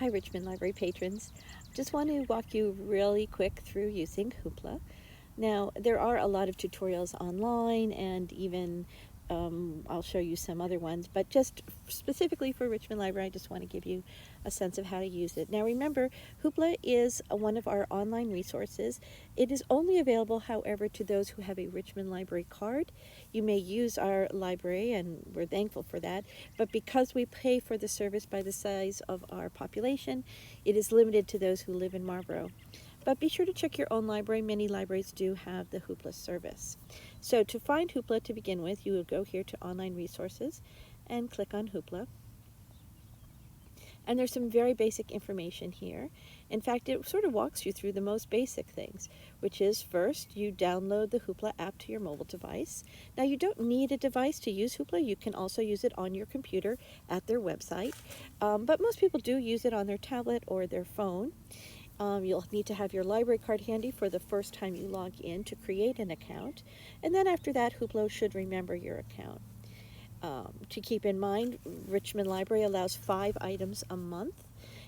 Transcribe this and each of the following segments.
Hi, Richmond Library patrons. Just want to walk you really quick through using Hoopla. Now, there are a lot of tutorials online, and even I'll show you some other ones, but just specifically for Richmond Library, I just want to give you a sense of how to use it. Now, remember, Hoopla is one of our online resources. It is only available, however, to those who have a Richmond Library card. You may use our library, and we're thankful for that, but because we pay for the service by the size of our population, it is limited to those who live in Marlborough. But be sure to check your own library. Many libraries do have the Hoopla service. So to find Hoopla to begin with, you will go here to Online Resources and click on Hoopla. And there's some very basic information here. In fact, it sort of walks you through the most basic things, which is first, you download the Hoopla app to your mobile device. Now, you don't need a device to use Hoopla. You can also use it on your computer at their website. But most people do use it on their tablet or their phone. You'll need to have your library card handy for the first time you log in to create an account. And then after that, Hoopla should remember your account. To keep in mind, Richmond Library allows 5 items a month.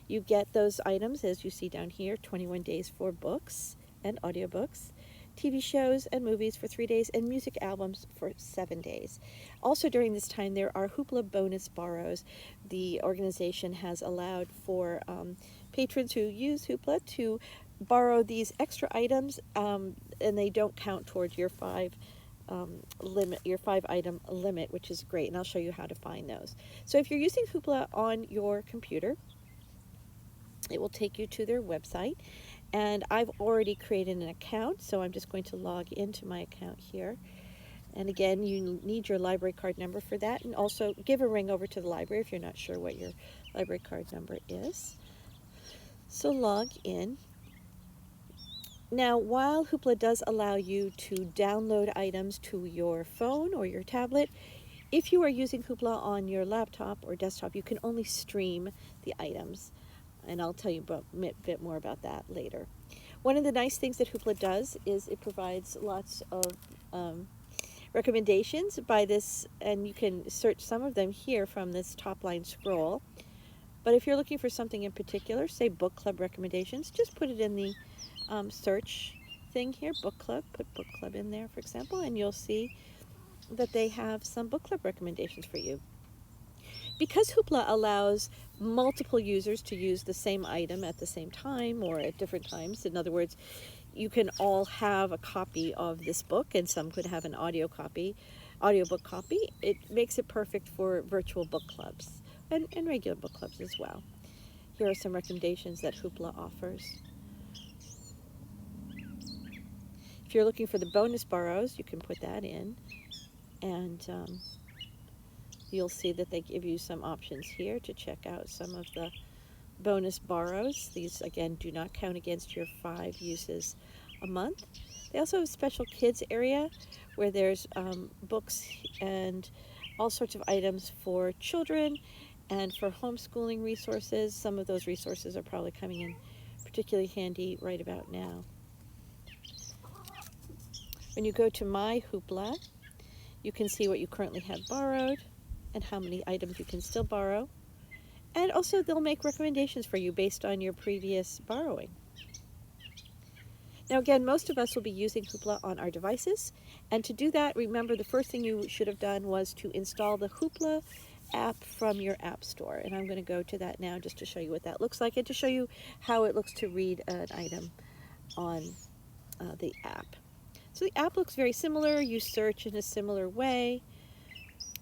You get those items, as you see down here, 21 days for books and audiobooks, TV shows and movies for 3 days, and music albums for 7 days. Also during this time, there are Hoopla bonus borrows. The organization has allowed for patrons who use Hoopla to borrow these extra items, and they don't count towards your 5-item limit, which is great, and I'll show you how to find those. So if you're using Hoopla on your computer, it will take you to their website, and I've already created an account, so I'm just going to log into my account here. And again, you need your library card number for that, and also give a ring over to the library if you're not sure what your library card number is. So log in. Now, while Hoopla does allow you to download items to your phone or your tablet, if you are using Hoopla on your laptop or desktop, you can only stream the items. And I'll tell you a bit more about that later. One of the nice things that Hoopla does is it provides lots of recommendations by this, and you can search some of them here from this top line scroll. But if you're looking for something in particular, say book club recommendations, just put it in the search thing here, book club, put book club in there, for example, and you'll see that they have some book club recommendations for you. Because Hoopla allows multiple users to use the same item at the same time or at different times, in other words, you can all have a copy of this book, and some could have an audiobook copy. It makes it perfect for virtual book clubs and regular book clubs as well. Here are some recommendations that Hoopla offers. If you're looking for the bonus borrows, you can put that in, and you'll see that they give you some options here to check out some of the bonus borrows. These, again, do not count against your 5 uses a month. They also have a special kids area where there's books and all sorts of items for children and for homeschooling resources. Some of those resources are probably coming in particularly handy right about now. When you go to My Hoopla, you can see what you currently have borrowed and how many items you can still borrow. And also they'll make recommendations for you based on your previous borrowing. Now again, most of us will be using Hoopla on our devices. And to do that, remember the first thing you should have done was to install the Hoopla app from your app store. And I'm going to go to that now just to show you what that looks like and to show you how it looks to read an item on the app. So the app looks very similar. You search in a similar way.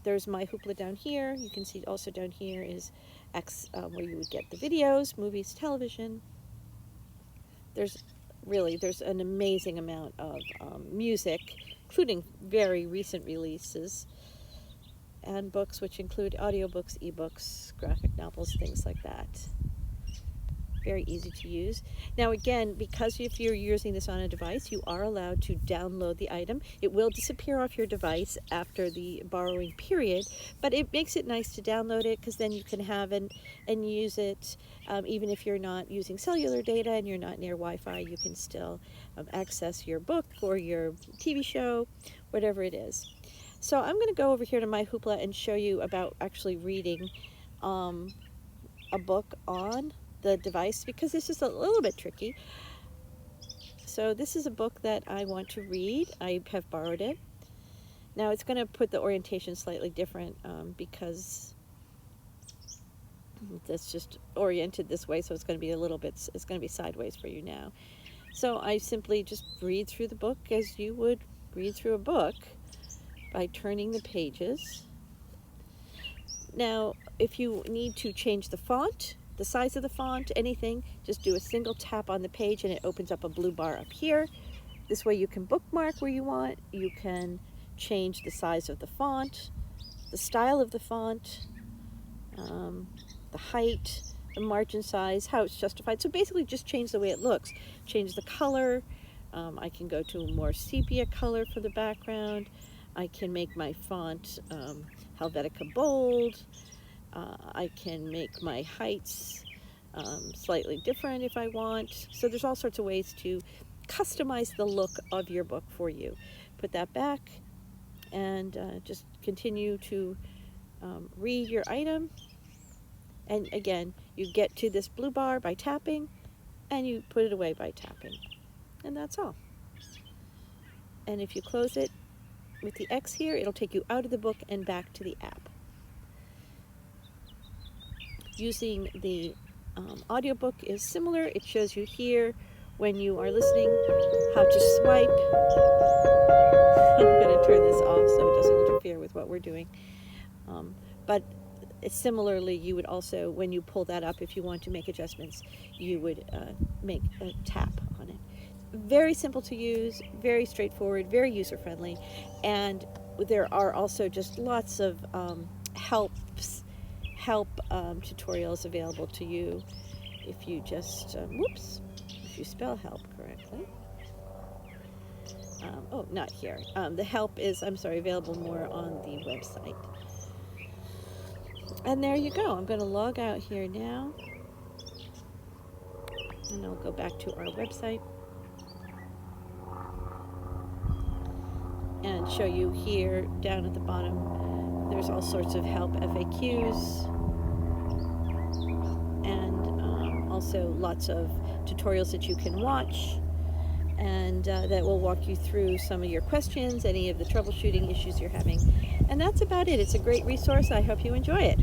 There's My Hoopla down here. You can see also down here is where you would get the videos, movies, television. There's an amazing amount of music, including very recent releases, and books, which include audiobooks, ebooks, graphic novels, things like that. Very easy to use. Now again, because if you're using this on a device, you are allowed to download the item. It will disappear off your device after the borrowing period, but it makes it nice to download it because then you can have and use it even if you're not using cellular data and you're not near Wi-Fi. You can still access your book or your TV show, whatever it is. So I'm going to go over here to My Hoopla and show you about actually reading a book on the device because this is a little bit tricky. So this is a book that I want to read. I have borrowed it. Now it's going to put the orientation slightly different because it's just oriented this way, so it's going to be a little bit, it's going to be sideways for you now. So I simply just read through the book as you would read through a book by turning the pages. Now, if you need to change the font, the size of the font, anything, just do a single tap on the page and it opens up a blue bar up here. This way you can bookmark where you want. You can change the size of the font, the style of the font, the height, the margin size, how it's justified. So basically just change the way it looks. Change the color. I can go to a more sepia color for the background. I can make my font Helvetica bold. I can make my heights slightly different if I want. So there's all sorts of ways to customize the look of your book for you. Put that back and just continue to read your item. And again, you get to this blue bar by tapping, and you put it away by tapping. And that's all. And if you close it with the X here, it'll take you out of the book and back to the app. Using the audiobook is similar. It shows you here when you are listening how to swipe. I'm going to turn this off so it doesn't interfere with what we're doing. But similarly, you would also, when you pull that up, if you want to make adjustments, you would make a tap on it. Very simple to use, very straightforward, very user-friendly, and there are also just lots of help tutorials available to you if you just, if you spell help correctly. Oh, not here. The help is, available more on the website. And there you go. I'm going to log out here now. And I'll go back to our website. And show you here down at the bottom. There's all sorts of help FAQs. And also lots of tutorials that you can watch. And that will walk you through some of your questions, any of the troubleshooting issues you're having. And that's about it. It's a great resource. I hope you enjoy it.